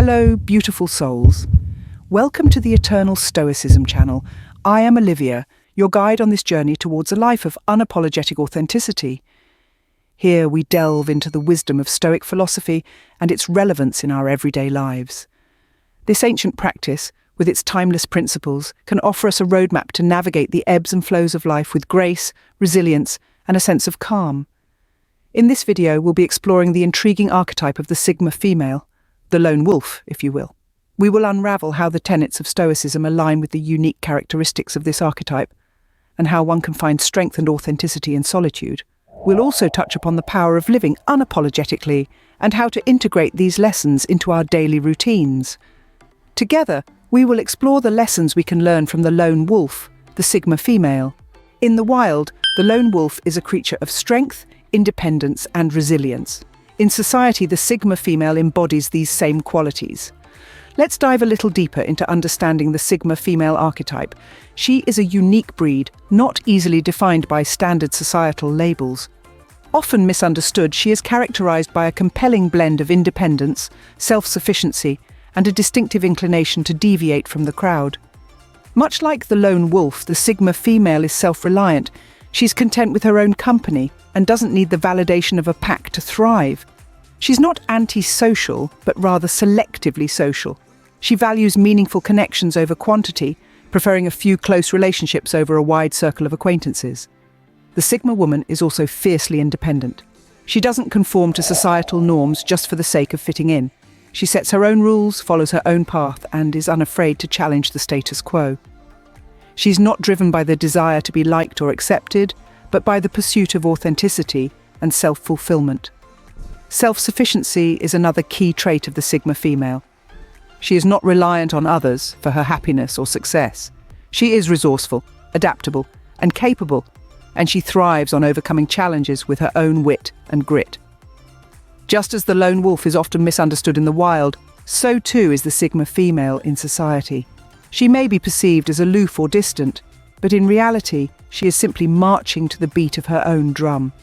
Hello, beautiful souls. Welcome to the Eternal Stoicism channel. I am Olivia, your guide on this journey towards a life of unapologetic authenticity. Here we delve into the wisdom of Stoic philosophy and its relevance in our everyday lives. This ancient practice, with its timeless principles, can offer us a roadmap to navigate the ebbs and flows of life with grace, resilience, and a sense of calm. In this video, we'll be exploring the intriguing archetype of the Sigma female, the lone wolf, if you will. We will unravel how the tenets of Stoicism align with the unique characteristics of this archetype, and how one can find strength and authenticity in solitude. We'll also touch upon the power of living unapologetically and how to integrate these lessons into our daily routines. Together, we will explore the lessons we can learn from the lone wolf, the Sigma female. In the wild, the lone wolf is a creature of strength, independence, and resilience. In society, the Sigma female embodies these same qualities. Let's dive a little deeper into understanding the Sigma female archetype. She is a unique breed, not easily defined by standard societal labels. Often misunderstood, she is characterized by a compelling blend of independence, self-sufficiency, and a distinctive inclination to deviate from the crowd. Much like the lone wolf, the Sigma female is self-reliant. She's content with her own company and doesn't need the validation of a pack to thrive. She's not anti-social, but rather selectively social. She values meaningful connections over quantity, preferring a few close relationships over a wide circle of acquaintances. The Sigma woman is also fiercely independent. She doesn't conform to societal norms just for the sake of fitting in. She sets her own rules, follows her own path, and is unafraid to challenge the status quo. She's not driven by the desire to be liked or accepted, but by the pursuit of authenticity and self-fulfillment. Self-sufficiency is another key trait of the Sigma female. She is not reliant on others for her happiness or success. She is resourceful, adaptable, and capable, and she thrives on overcoming challenges with her own wit and grit. Just as the lone wolf is often misunderstood in the wild, so too is the Sigma female in society. She may be perceived as aloof or distant, but in reality, she is simply marching to the beat of her own drum.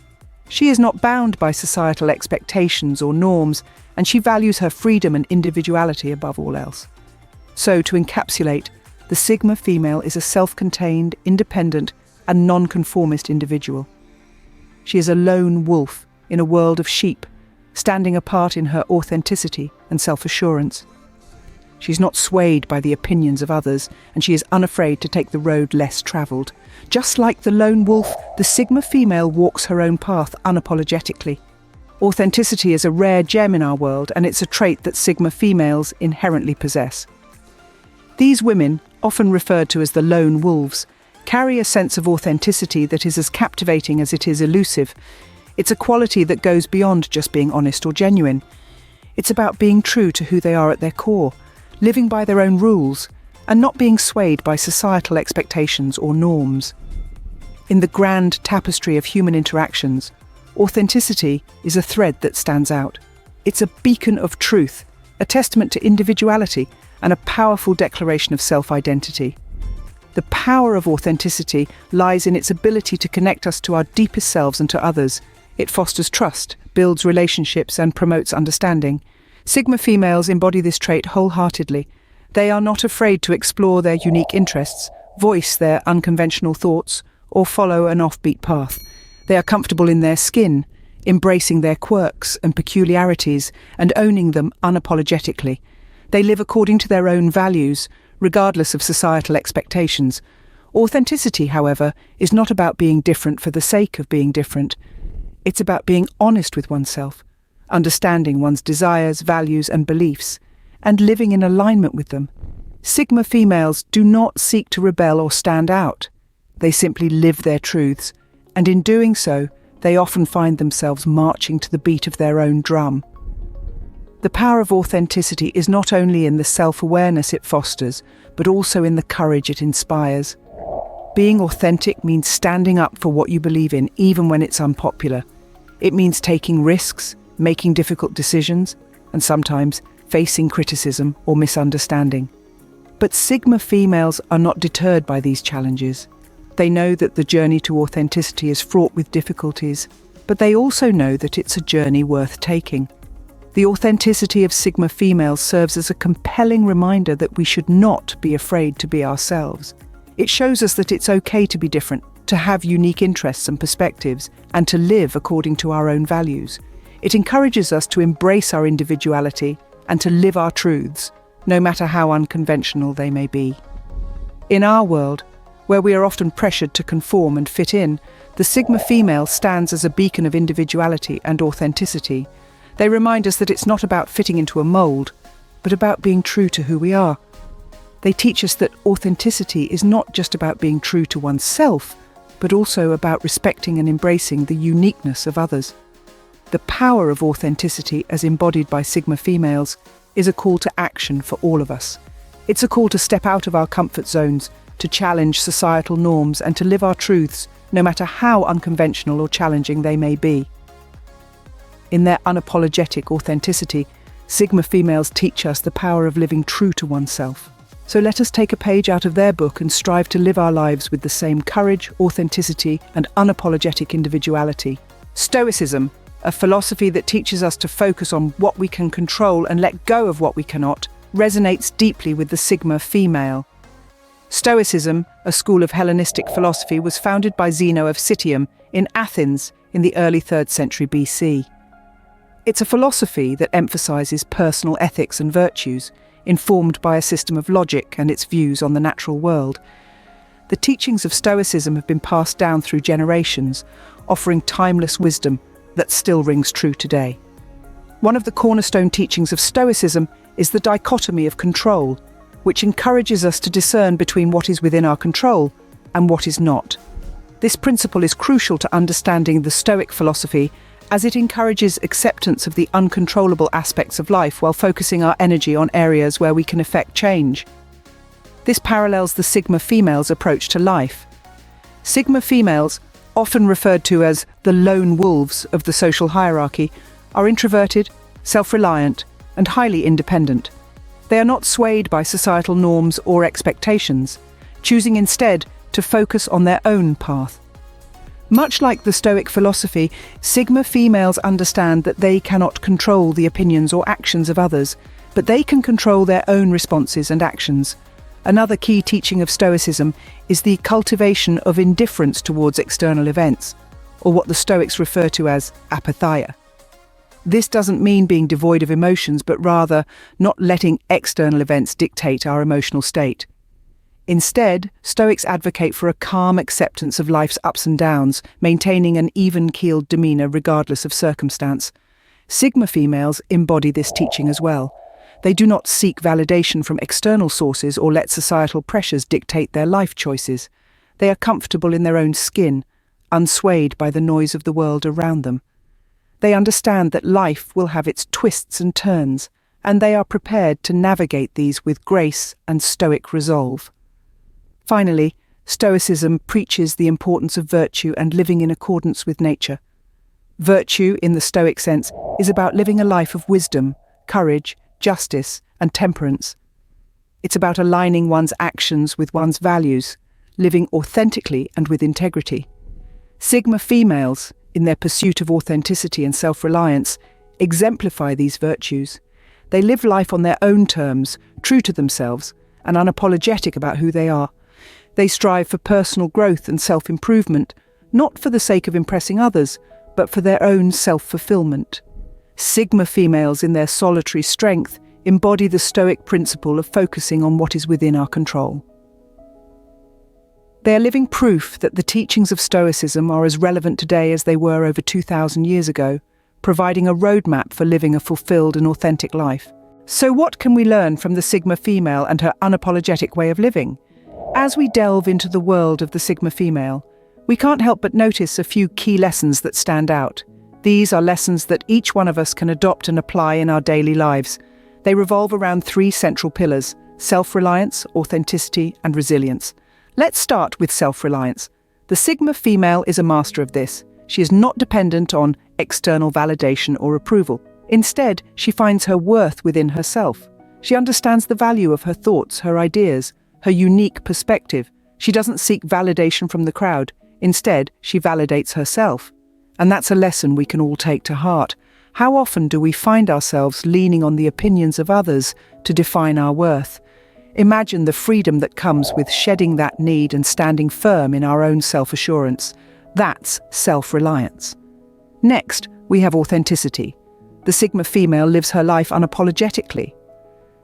She is not bound by societal expectations or norms, and she values her freedom and individuality above all else. So, to encapsulate, the Sigma female is a self-contained, independent, and non-conformist individual. She is a lone wolf in a world of sheep, standing apart in her authenticity and self-assurance. She's not swayed by the opinions of others, and she is unafraid to take the road less travelled. Just like the lone wolf, the Sigma female walks her own path unapologetically. Authenticity is a rare gem in our world, and it's a trait that Sigma females inherently possess. These women, often referred to as the lone wolves, carry a sense of authenticity that is as captivating as it is elusive. It's a quality that goes beyond just being honest or genuine. It's about being true to who they are at their core, living by their own rules, and not being swayed by societal expectations or norms. In the grand tapestry of human interactions, authenticity is a thread that stands out. It's a beacon of truth, a testament to individuality, and a powerful declaration of self-identity. The power of authenticity lies in its ability to connect us to our deepest selves and to others. It fosters trust, builds relationships, and promotes understanding. Sigma females embody this trait wholeheartedly. They are not afraid to explore their unique interests, voice their unconventional thoughts, or follow an offbeat path. They are comfortable in their skin, embracing their quirks and peculiarities and owning them unapologetically. They live according to their own values, regardless of societal expectations. Authenticity, however, is not about being different for the sake of being different. It's about being honest with oneself, understanding one's desires, values, and beliefs, and living in alignment with them. Sigma females do not seek to rebel or stand out. They simply live their truths, and in doing so, they often find themselves marching to the beat of their own drum. The power of authenticity is not only in the self-awareness it fosters, but also in the courage it inspires. Being authentic means standing up for what you believe in, even when it's unpopular. It means taking risks, making difficult decisions, and sometimes facing criticism or misunderstanding. But Sigma females are not deterred by these challenges. They know that the journey to authenticity is fraught with difficulties, but they also know that it's a journey worth taking. The authenticity of Sigma females serves as a compelling reminder that we should not be afraid to be ourselves. It shows us that it's okay to be different, to have unique interests and perspectives, and to live according to our own values. It encourages us to embrace our individuality and to live our truths, no matter how unconventional they may be. In our world, where we are often pressured to conform and fit in, the Sigma female stands as a beacon of individuality and authenticity. They remind us that it's not about fitting into a mold, but about being true to who we are. They teach us that authenticity is not just about being true to oneself, but also about respecting and embracing the uniqueness of others. The power of authenticity, as embodied by Sigma females, is a call to action for all of us. It's a call to step out of our comfort zones, to challenge societal norms and to live our truths, no matter how unconventional or challenging they may be. In their unapologetic authenticity, Sigma females teach us the power of living true to oneself. So let us take a page out of their book and strive to live our lives with the same courage, authenticity, and unapologetic individuality. Stoicism, a philosophy that teaches us to focus on what we can control and let go of what we cannot, resonates deeply with the Sigma female. Stoicism, a school of Hellenistic philosophy, was founded by Zeno of Citium in Athens in the early 3rd century BC. It's a philosophy that emphasizes personal ethics and virtues, informed by a system of logic and its views on the natural world. The teachings of Stoicism have been passed down through generations, offering timeless wisdom that still rings true today. One of the cornerstone teachings of Stoicism is the dichotomy of control, which encourages us to discern between what is within our control and what is not. This principle is crucial to understanding the Stoic philosophy, as it encourages acceptance of the uncontrollable aspects of life while focusing our energy on areas where we can effect change. This parallels the Sigma females' approach to life. Sigma females, often referred to as the lone wolves of the social hierarchy, are introverted, self-reliant, and highly independent. They are not swayed by societal norms or expectations, choosing instead to focus on their own path. Much like the Stoic philosophy, Sigma females understand that they cannot control the opinions or actions of others, but they can control their own responses and actions. Another key teaching of Stoicism is the cultivation of indifference towards external events, or what the Stoics refer to as apatheia. This doesn't mean being devoid of emotions, but rather not letting external events dictate our emotional state. Instead, Stoics advocate for a calm acceptance of life's ups and downs, maintaining an even-keeled demeanour regardless of circumstance. Sigma females embody this teaching as well. They do not seek validation from external sources or let societal pressures dictate their life choices. They are comfortable in their own skin, unswayed by the noise of the world around them. They understand that life will have its twists and turns, and they are prepared to navigate these with grace and stoic resolve. Finally, Stoicism preaches the importance of virtue and living in accordance with nature. Virtue, in the Stoic sense, is about living a life of wisdom, courage, justice, and temperance. It's about aligning one's actions with one's values, living authentically and with integrity. Sigma females, in their pursuit of authenticity and self-reliance, exemplify these virtues. They live life on their own terms, true to themselves, and unapologetic about who they are. They strive for personal growth and self-improvement, not for the sake of impressing others, but for their own self-fulfillment. Sigma females, in their solitary strength, embody the Stoic principle of focusing on what is within our control. They are living proof that the teachings of Stoicism are as relevant today as they were over 2,000 years ago, providing a roadmap for living a fulfilled and authentic life. So what can we learn from the Sigma female and her unapologetic way of living? As we delve into the world of the Sigma female, we can't help but notice a few key lessons that stand out. These are lessons that each one of us can adopt and apply in our daily lives. They revolve around 3 central pillars: self-reliance, authenticity, and resilience. Let's start with self-reliance. The Sigma female is a master of this. She is not dependent on external validation or approval. Instead, she finds her worth within herself. She understands the value of her thoughts, her ideas, her unique perspective. She doesn't seek validation from the crowd. Instead, she validates herself. And that's a lesson we can all take to heart. How often do we find ourselves leaning on the opinions of others to define our worth? Imagine the freedom that comes with shedding that need and standing firm in our own self-assurance. That's self-reliance. Next, we have authenticity. The Sigma female lives her life unapologetically.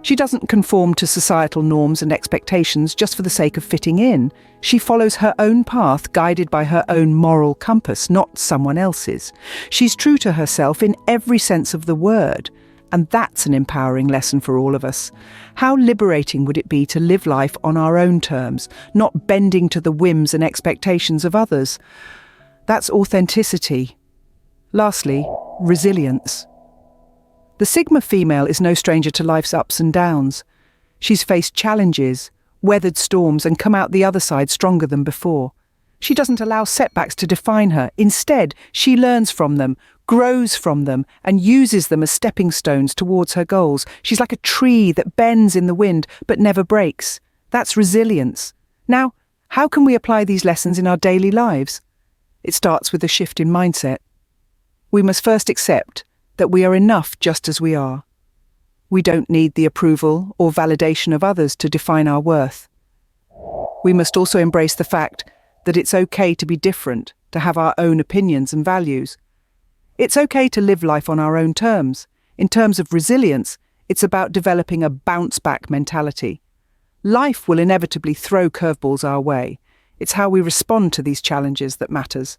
She doesn't conform to societal norms and expectations just for the sake of fitting in. She follows her own path, guided by her own moral compass, not someone else's. She's true to herself in every sense of the word, and that's an empowering lesson for all of us. How liberating would it be to live life on our own terms, not bending to the whims and expectations of others? That's authenticity. Lastly, resilience. The Sigma female is no stranger to life's ups and downs. She's faced challenges, weathered storms, and come out the other side stronger than before. She doesn't allow setbacks to define her. Instead, she learns from them, grows from them, and uses them as stepping stones towards her goals. She's like a tree that bends in the wind but never breaks. That's resilience. Now, how can we apply these lessons in our daily lives? It starts with a shift in mindset. We must first accept that we are enough just as we are. We don't need the approval or validation of others to define our worth. We must also embrace the fact that it's okay to be different, to have our own opinions and values. It's okay to live life on our own terms. In terms of resilience, it's about developing a bounce-back mentality. Life will inevitably throw curveballs our way. It's how we respond to these challenges that matters.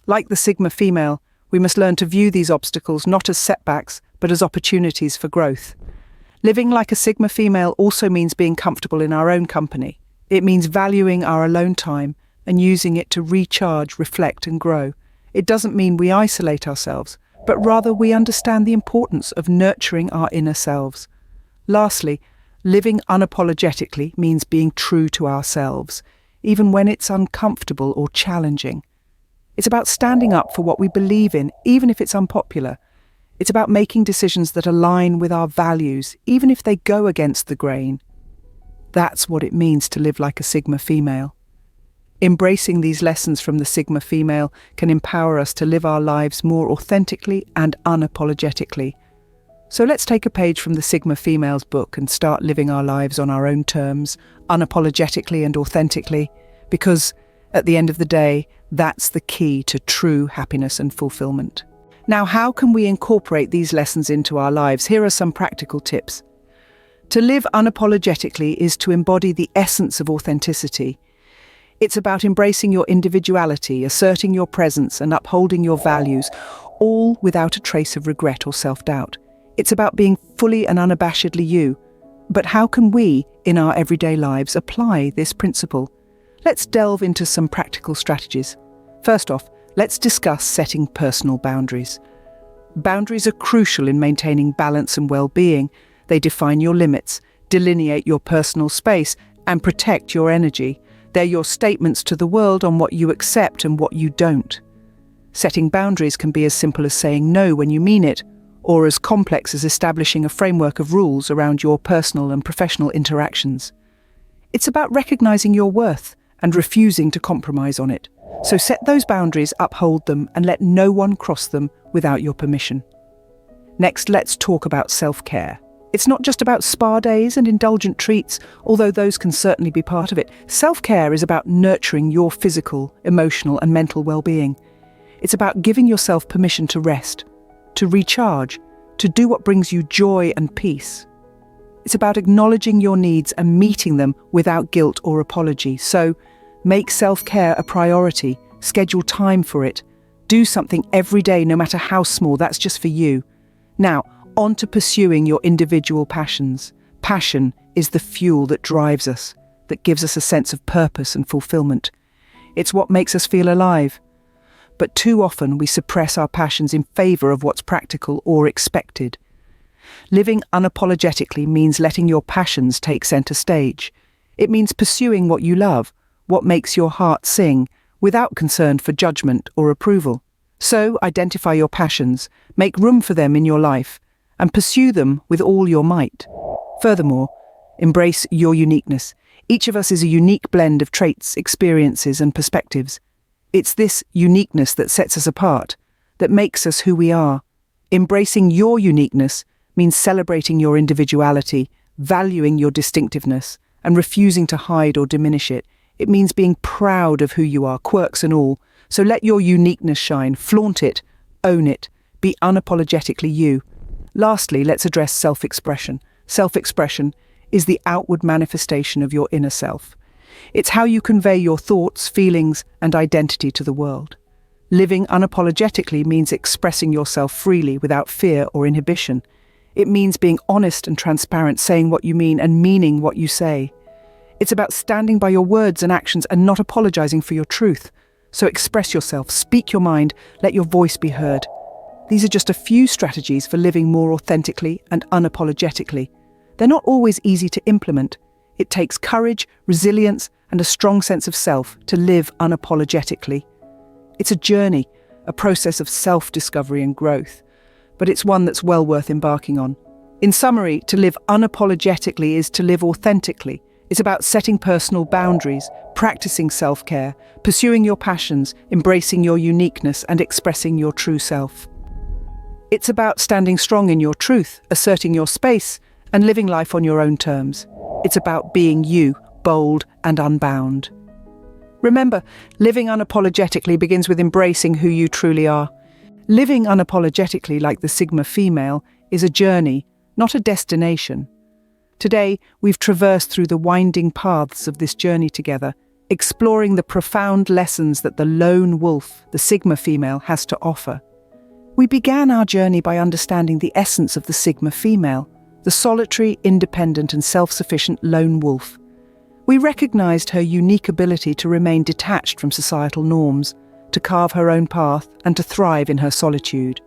Like the Sigma female, we must learn to view these obstacles not as setbacks, but as opportunities for growth. Living like a Sigma female also means being comfortable in our own company. It means valuing our alone time and using it to recharge, reflect, and grow. It doesn't mean we isolate ourselves, but rather we understand the importance of nurturing our inner selves. Lastly, living unapologetically means being true to ourselves, even when it's uncomfortable or challenging. It's about standing up for what we believe in, even if it's unpopular. It's about making decisions that align with our values, even if they go against the grain. That's what it means to live like a Sigma female. Embracing these lessons from the Sigma female can empower us to live our lives more authentically and unapologetically. So let's take a page from the Sigma female's book and start living our lives on our own terms, unapologetically and authentically, because at the end of the day, that's the key to true happiness and fulfillment. Now, how can we incorporate these lessons into our lives? Here are some practical tips. To live unapologetically is to embody the essence of authenticity. It's about embracing your individuality, asserting your presence, and upholding your values, all without a trace of regret or self-doubt. It's about being fully and unabashedly you. But how can we, in our everyday lives, apply this principle? Let's delve into some practical strategies. First off, let's discuss setting personal boundaries. Boundaries are crucial in maintaining balance and well-being. They define your limits, delineate your personal space, and protect your energy. They're your statements to the world on what you accept and what you don't. Setting boundaries can be as simple as saying no when you mean it, or as complex as establishing a framework of rules around your personal and professional interactions. It's about recognizing your worth and refusing to compromise on it. So set those boundaries, uphold them, and let no one cross them without your permission. Next, let's talk about self-care. It's not just about spa days and indulgent treats, although those can certainly be part of it. Self-care is about nurturing your physical, emotional, and mental well-being. It's about giving yourself permission to rest, to recharge, to do what brings you joy and peace. It's about acknowledging your needs and meeting them without guilt or apology. So, make self-care a priority, schedule time for it, do something every day, no matter how small, that's just for you. Now, on to pursuing your individual passions. Passion is the fuel that drives us, that gives us a sense of purpose and fulfillment. It's what makes us feel alive. But too often we suppress our passions in favour of what's practical or expected. Living unapologetically means letting your passions take centre stage. It means pursuing what you love, what makes your heart sing, without concern for judgment or approval. So identify your passions, make room for them in your life, and pursue them with all your might. Furthermore, embrace your uniqueness. Each of us is a unique blend of traits, experiences, and perspectives. It's this uniqueness that sets us apart, that makes us who we are. Embracing your uniqueness means celebrating your individuality, valuing your distinctiveness, and refusing to hide or diminish it. It means being proud of who you are, quirks and all. So let your uniqueness shine, flaunt it, own it, be unapologetically you. Lastly, let's address self-expression. Self-expression is the outward manifestation of your inner self. It's how you convey your thoughts, feelings, and identity to the world. Living unapologetically means expressing yourself freely without fear or inhibition. It means being honest and transparent, saying what you mean and meaning what you say. It's about standing by your words and actions and not apologizing for your truth. So express yourself, speak your mind, let your voice be heard. These are just a few strategies for living more authentically and unapologetically. They're not always easy to implement. It takes courage, resilience, and a strong sense of self to live unapologetically. It's a journey, a process of self-discovery and growth, but it's one that's well worth embarking on. In summary, to live unapologetically is to live authentically. It's about setting personal boundaries, practicing self-care, pursuing your passions, embracing your uniqueness, and expressing your true self. It's about standing strong in your truth, asserting your space, and living life on your own terms. It's about being you, bold and unbound. Remember, living unapologetically begins with embracing who you truly are. Living unapologetically like the Sigma female is a journey, not a destination. Today, we've traversed through the winding paths of this journey together, exploring the profound lessons that the lone wolf, the Sigma female, has to offer. We began our journey by understanding the essence of the Sigma female, the solitary, independent and self-sufficient lone wolf. We recognized her unique ability to remain detached from societal norms, to carve her own path and to thrive in her solitude.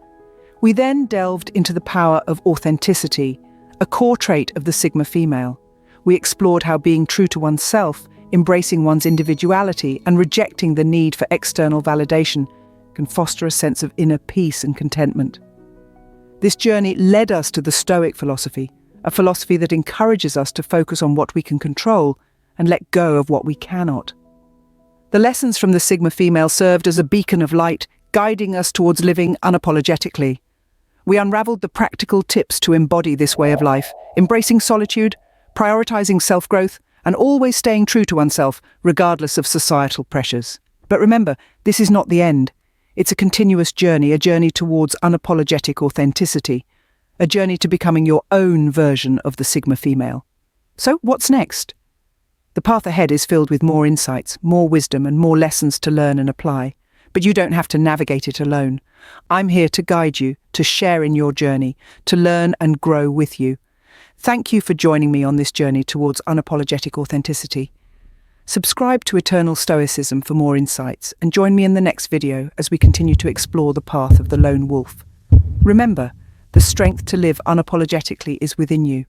We then delved into the power of authenticity, a core trait of the Sigma female. We explored how being true to oneself, embracing one's individuality and rejecting the need for external validation can foster a sense of inner peace and contentment. This journey led us to the Stoic philosophy, a philosophy that encourages us to focus on what we can control and let go of what we cannot. The lessons from the Sigma female served as a beacon of light, guiding us towards living unapologetically. We unraveled the practical tips to embody this way of life, embracing solitude, prioritizing self-growth, and always staying true to oneself, regardless of societal pressures. But remember, this is not the end. It's a continuous journey, a journey towards unapologetic authenticity, a journey to becoming your own version of the Sigma female. So, what's next? The path ahead is filled with more insights, more wisdom, and more lessons to learn and apply. But you don't have to navigate it alone. I'm here to guide you, to share in your journey, to learn and grow with you. Thank you for joining me on this journey towards unapologetic authenticity. Subscribe to Eternal Stoicism for more insights, and join me in the next video as we continue to explore the path of the lone wolf. Remember, the strength to live unapologetically is within you.